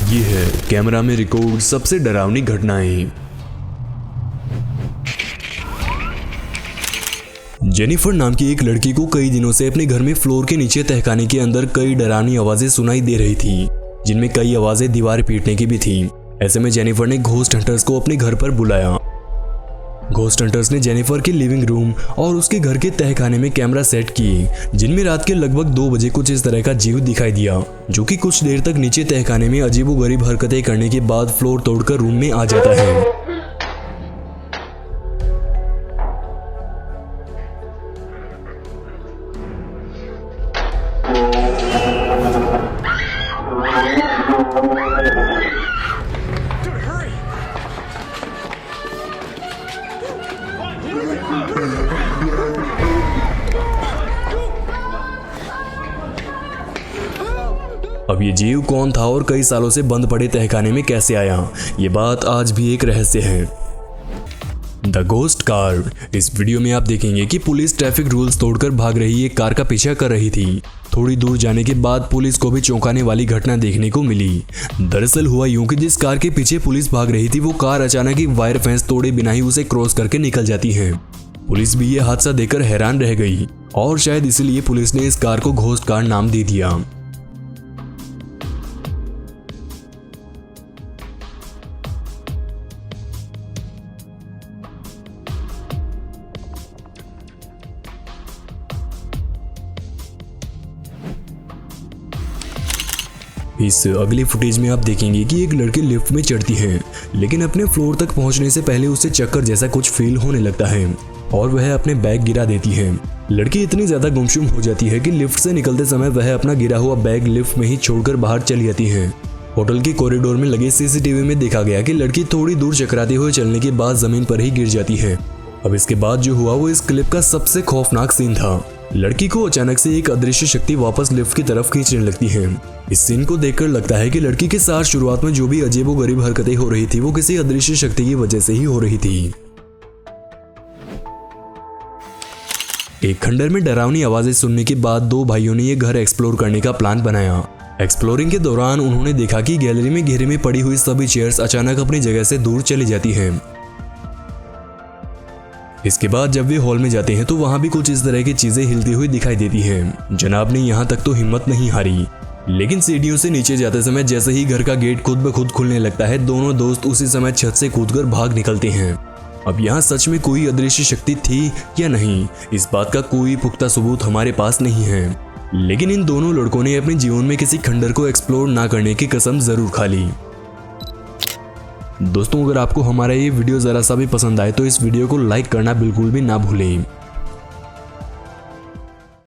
ये है कैमरा में रिकॉर्ड सबसे डरावनी घटनाएं। जेनिफर नाम की एक लड़की को कई दिनों से अपने घर में फ्लोर के नीचे तहखाने के अंदर कई डरावनी आवाजें सुनाई दे रही थी, जिनमें कई आवाजें दीवार पीटने की भी थी। ऐसे में जेनिफर ने घोस्ट हंटर्स को अपने घर पर बुलाया। घोस्ट हंटर्स ने जेनिफर के लिविंग रूम और उसके घर के तहखाने में कैमरा सेट किए, जिनमें रात के लगभग 2 बजे कुछ इस तरह का जीव दिखाई दिया, जो कि कुछ देर तक नीचे तहखाने में अजीबोगरीब हरकतें करने के बाद फ्लोर तोड़कर रूम में आ जाता है। अब ये जीव कौन था और कई सालों से बंद पड़े तहखाने में कैसे आया, ये बात आज भी एक रहस्य है। The ghost car. इस वीडियो में आप देखेंगे कि पुलिस ट्रैफिक रूल्स तोड़कर भाग रही एक कार का पीछा कर रही थी। थोड़ी दूर जाने के बाद पुलिस को भी चौंकाने वाली घटना देखने को मिली। दरअसल हुआ यूं कि जिस कार के पीछे पुलिस भाग रही थी वो कार अचानक एक वायर फेंस तोड़े बिना ही उसे क्रॉस करके निकल जाती है। पुलिस भी ये हादसा देखकर हैरान रह गई और शायद इसीलिए पुलिस ने इस कार को घोस्ट कार नाम दे दिया। इस अगली फुटेज में आप देखेंगे कि एक लड़की लिफ्ट में चढ़ती है, लेकिन अपने फ्लोर तक पहुंचने से पहले उसे चक्कर जैसा कुछ फील होने लगता है और वह अपने बैग गिरा देती है। लड़की इतनी ज्यादा गुमसुम हो जाती है कि लिफ्ट से निकलते समय वह अपना गिरा हुआ बैग लिफ्ट में ही छोड़कर बाहर चली जाती है। होटल के कॉरिडोर में लगे सीसीटीवी में देखा गया कि लड़की थोड़ी दूर चकराते हुए चलने के बाद जमीन पर ही गिर जाती है। अब इसके बाद जो हुआ वो इस क्लिप का सबसे खौफनाक सीन था। लड़की को अचानक से एक अदृश्य शक्ति वापस लिफ्ट की तरफ खींचने लगती है। इस सीन को देखकर लगता है कि लड़की के साथ शुरुआत में जो भी अजीबोगरीब हरकतें हो रही थी वो किसी अदृश्य शक्ति की वजह से ही हो रही थी। एक खंडर में डरावनी आवाजें सुनने के बाद 2 भाइयों ने ये घर एक्सप्लोर करने का प्लान बनाया। एक्सप्लोरिंग के दौरान उन्होंने देखा कि गैलरी में घेरे में पड़ी हुई सभी चेयर्स अचानक अपनी जगह से दूर चली जाती हैं। इसके बाद जब वे हॉल में जाते हैं तो वहां भी कुछ इस तरह की चीजें हिलती हुई दिखाई देती हैं। जनाब ने यहां तक तो हिम्मत नहीं हारी, लेकिन सीढ़ियों से नीचे जाते समय जैसे ही घर का गेट खुद ब खुद खुलने लगता है, दोनों दोस्त उसी समय छत से कूदकर भाग निकलते हैं। अब यहाँ सच में कोई अदृश्य शक्ति थी या नहीं, इस बात का कोई पुख्ता सबूत हमारे पास नहीं है, लेकिन इन दोनों लड़कों ने अपने जीवन में किसी खंडर को एक्सप्लोर ना करने की कसम जरूर खा ली। दोस्तों, अगर आपको हमारा ये वीडियो जरा सा भी पसंद आए तो इस वीडियो को लाइक करना बिल्कुल भी ना भूलें।